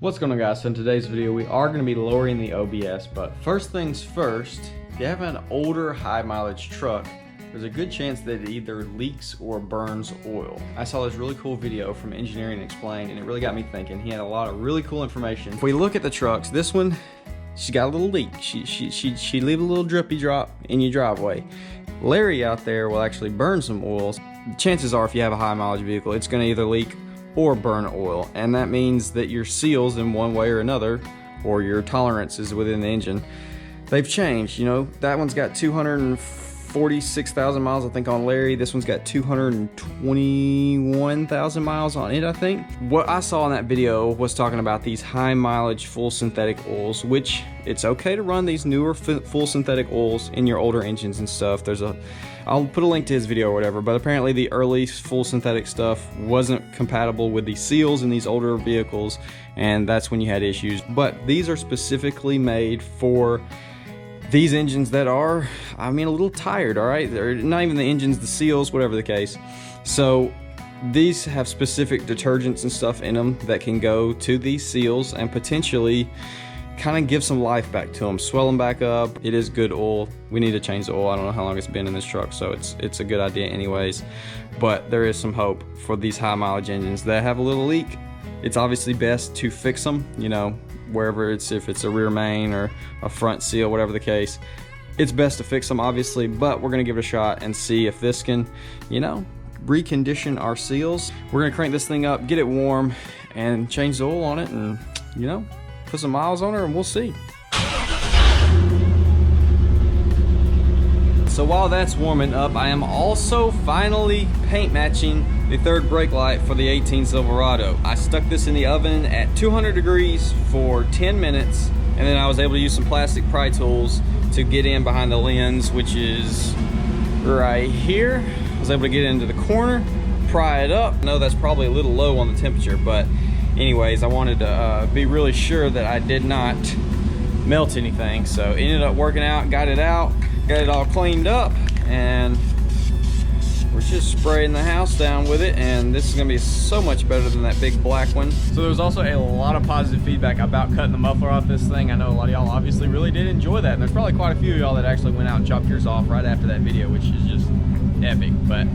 What's going on, guys? So in today's video we are going to be lowering the OBS, but first things first, if you have an older high mileage truck, there's a good chance that it either leaks or burns oil. I saw this really cool video from Engineering Explained and it really got me thinking. He had a lot of really cool information. If we look at the trucks, this one, she's got a little leak. She leave a little drippy drop in your driveway. Larry out there will actually burn some oils. Chances are if you have a high mileage vehicle, it's going to either leak or burn oil, and that means that your seals in one way or another, or your tolerances within the engine, they've changed. You know, that one's got 246,000 miles I think on Larry. This one's got 221,000 miles on it, I think. What I saw in that video was talking about these high mileage full synthetic oils, which it's okay to run these newer full synthetic oils in your older engines and stuff. I'll put a link to his video or whatever, but apparently the early full synthetic stuff wasn't compatible with the seals in these older vehicles, and that's when you had issues. But these are specifically made for these engines that are, I mean, a little tired, all right? They're not even the engines, the seals, whatever the case. So these have specific detergents and stuff in them that can go to these seals and potentially kind of give some life back to them, swell them back up. It is good oil. We need to change the oil. I don't know how long it's been in this truck, so it's a good idea anyways. But there is some hope for these high mileage engines that have a little leak. It's obviously best to fix them, you know, wherever if it's a rear main or a front seal, whatever the case. It's best to fix them, obviously, but we're gonna give it a shot and see if this can, you know, recondition our seals. We're gonna crank this thing up, get it warm, and change the oil on it, and, you know, put some miles on her, and we'll see. So while that's warming up, I am also finally paint matching the third brake light for the 18 Silverado. I stuck this in the oven at 200 degrees for 10 minutes, and then I was able to use some plastic pry tools to get in behind the lens, which is right here. I was able to get into the corner, pry it up. I know that's probably a little low on the temperature, but anyways, I wanted to be really sure that I did not melt anything. So it ended up working out, got it out, got it all cleaned up, and we're just spraying the house down with it, and this is gonna be so much better than that big black one. So there was also a lot of positive feedback about cutting the muffler off this thing. I know a lot of y'all obviously really did enjoy that, and there's probably quite a few of y'all that actually went out and chopped yours off right after that video, which is just epic. But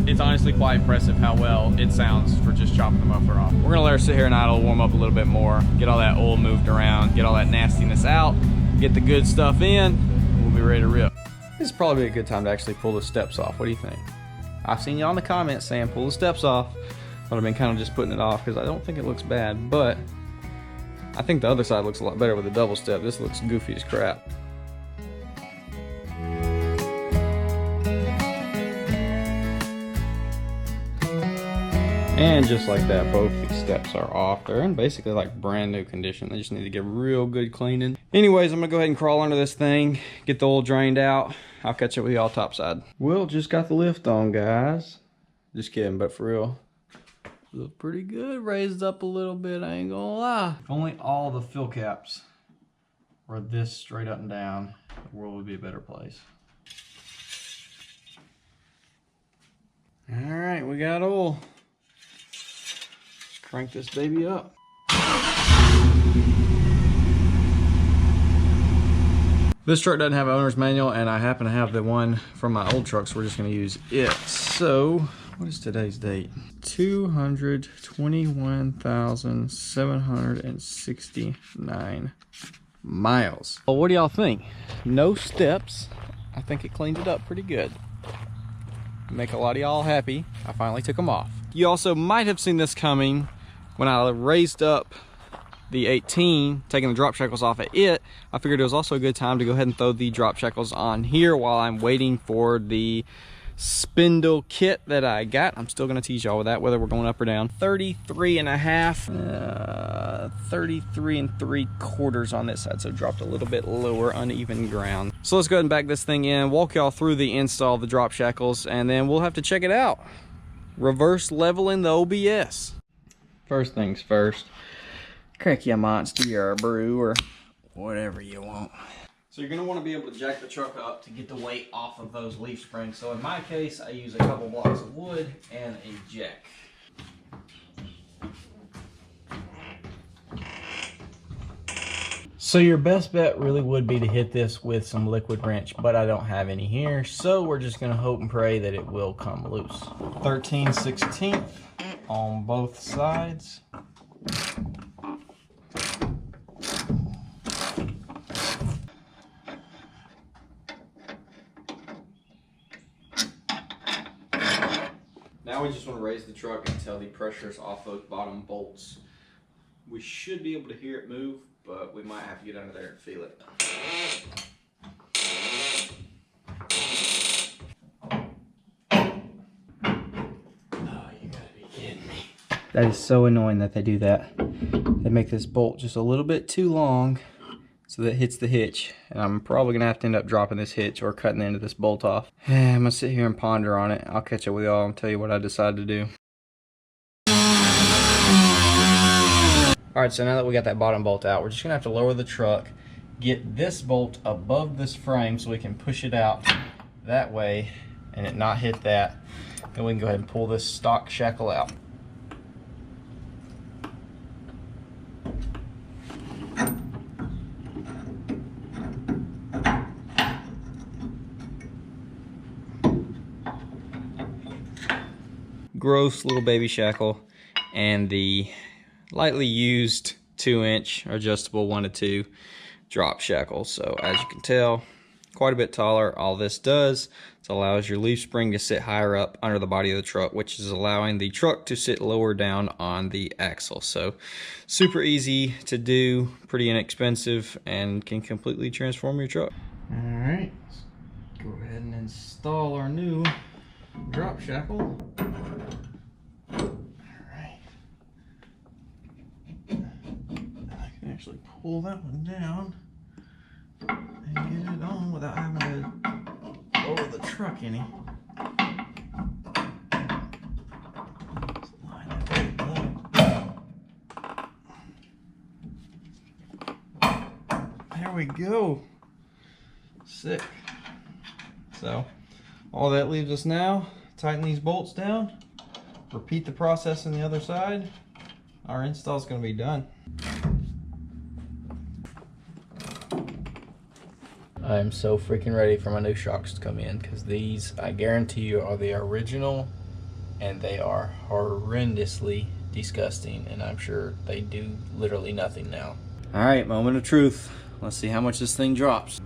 it's honestly quite impressive how well it sounds for just chopping the muffler off. We're gonna let her sit here and idle, warm up a little bit more, get all that oil moved around, get all that nastiness out, get the good stuff in, and we'll be ready to rip. This is probably a good time to actually pull the steps off. What do you think? I've seen y'all in the comments saying pull the steps off, but I've been kind of just putting it off because I don't think it looks bad, but I think the other side looks a lot better with the double step. This looks goofy as crap. And just like that, both these steps are off. They're in basically like brand new condition. They just need to get real good cleaning. Anyways, I'm gonna go ahead and crawl under this thing, get the oil drained out. I'll catch up with y'all topside. Well, just got the lift on, guys. Just kidding, but for real, look pretty good. Raised up a little bit, I ain't gonna lie. If only all the fill caps were this straight up and down, the world would be a better place. All right, we got oil. Crank this baby up. This truck doesn't have an owner's manual, and I happen to have the one from my old truck, so we're just going to use it. So, what is today's date? 221,769 miles. Well, what do y'all think? No steps. I think it cleaned it up pretty good. Make a lot of y'all happy. I finally took them off. You also might have seen this coming when I raised up the 18, taking the drop shackles off at it. I figured it was also a good time to go ahead and throw the drop shackles on here while I'm waiting for the spindle kit that I got. I'm still gonna tease y'all with that, whether we're going up or down. 33 and a half, 33 3/4 on this side, so dropped a little bit lower, uneven ground. So let's go ahead and back this thing in, walk y'all through the install of the drop shackles, and then we'll have to check it out. Reverse leveling the OBS. First things first, crank your monster or brew or whatever you want. So you're going to want to be able to jack the truck up to get the weight off of those leaf springs. So in my case, I use a couple blocks of wood and a jack. So your best bet really would be to hit this with some liquid wrench, but I don't have any here, so we're just gonna hope and pray that it will come loose. 13/16 on both sides. Now we just want to raise the truck until the pressure is off those bottom bolts. We should be able to hear it move, but we might have to get under there and feel it. Oh, you gotta be kidding me. That is so annoying that they do that. They make this bolt just a little bit too long so that it hits the hitch. And I'm probably gonna have to end up dropping this hitch or cutting the end of this bolt off. I'm gonna sit here and ponder on it. I'll catch up with y'all and tell you what I decide to do. Alright, so now that we got that bottom bolt out, we're just gonna have to lower the truck, get this bolt above this frame so we can push it out that way and it not hit that. Then we can go ahead and pull this stock shackle out. Gross little baby shackle and the lightly used 2-inch adjustable 1 to 2 drop shackle. So as you can tell, quite a bit taller. All this does is allows your leaf spring to sit higher up under the body of the truck, which is allowing the truck to sit lower down on the axle. So super easy to do, pretty inexpensive, and can completely transform your truck. All right, let's go ahead and install our new drop shackle. Actually pull that one down and get it on without having to lower the truck any. Let's line it up. There we go. Sick. So all that leaves us now, tighten these bolts down, repeat the process on the other side. Our install is going to be done. I'm so freaking ready for my new shocks to come in, because these, I guarantee you, are the original, and they are horrendously disgusting, and I'm sure they do literally nothing now. All right, moment of truth. Let's see how much this thing drops.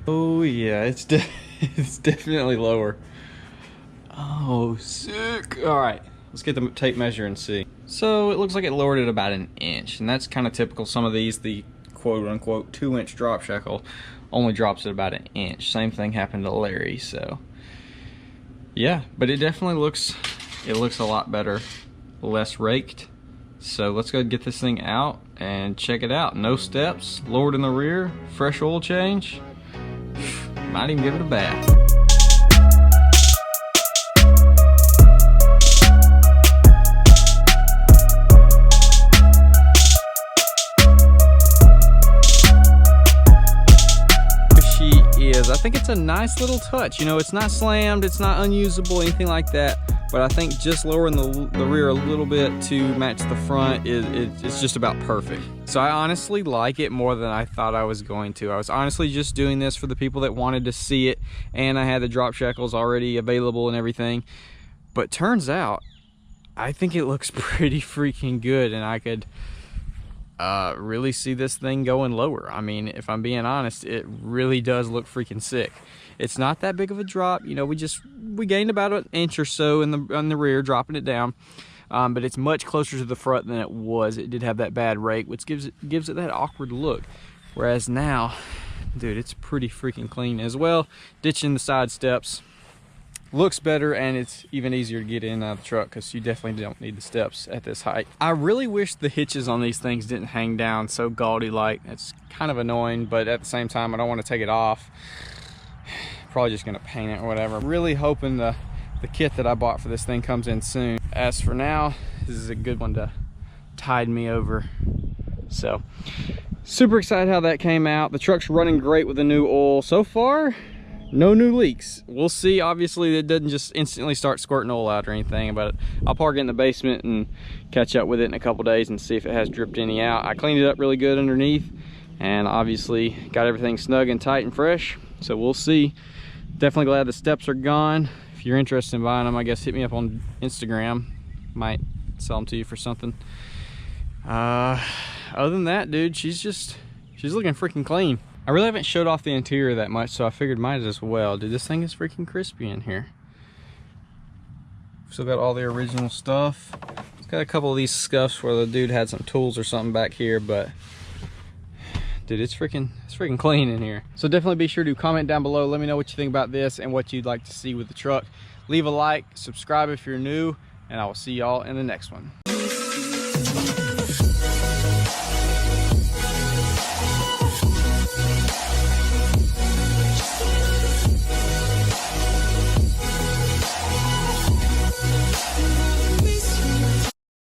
Oh yeah, it's definitely lower. Oh, sick. All right, let's get the tape measure and see. So it looks like it lowered it about 1 inch, and that's kind of typical. Some of these, the quote-unquote 2-inch drop shackle, only drops it about 1 inch. Same thing happened to Larry. So yeah, but it definitely looks a lot better, less raked. So let's go get this thing out and check it out. No steps, lowered in the rear, fresh oil change. Might even give it a bath. I think it's a nice little touch. You know, it's not slammed, it's not unusable, anything like that. But I think just lowering the rear a little bit to match the front it's just about perfect. So I honestly like it more than I thought I was going to. I was honestly just doing this for the people that wanted to see it, and I had the drop shackles already available and everything. But turns out, I think it looks pretty freaking good, and I could really see this thing going lower. I mean, if I'm being honest, it really does look freaking sick. It's not that big of a drop. You know, we gained about 1 inch or so on the rear, dropping it down. But it's much closer to the front than it was. It did have that bad rake, which gives it that awkward look. Whereas now, dude, it's pretty freaking clean as well. Ditching the side steps. Looks better, and it's even easier to get in and out of the truck because you definitely don't need the steps at this height. I really wish the hitches on these things didn't hang down so gaudy like. It's kind of annoying, but at the same time, I don't want to take it off. Probably just gonna paint it or whatever. Really hoping the kit that I bought for this thing comes in soon. As for now, this is a good one to tide me over So super excited how that came out. The truck's running great with the new oil so far. No new leaks. We'll see. Obviously it doesn't just instantly start squirting oil out or anything, but I'll park it in the basement and catch up with it in a couple days and see if it has dripped any out. I cleaned it up really good underneath and obviously got everything snug and tight and fresh, so we'll see. Definitely glad the steps are gone. If you're interested in buying them, I guess hit me up on Instagram. Might sell them to you for something. Other than that, dude, she's looking freaking clean. I really haven't showed off the interior that much, so I figured might as well. Dude, this thing is freaking crispy in here. Still got all the original stuff. It's got a couple of these scuffs where the dude had some tools or something back here, but dude, it's freaking clean in here. So definitely be sure to comment down below. Let me know what you think about this and what you'd like to see with the truck. Leave a like, subscribe if you're new, and I will see y'all in the next one.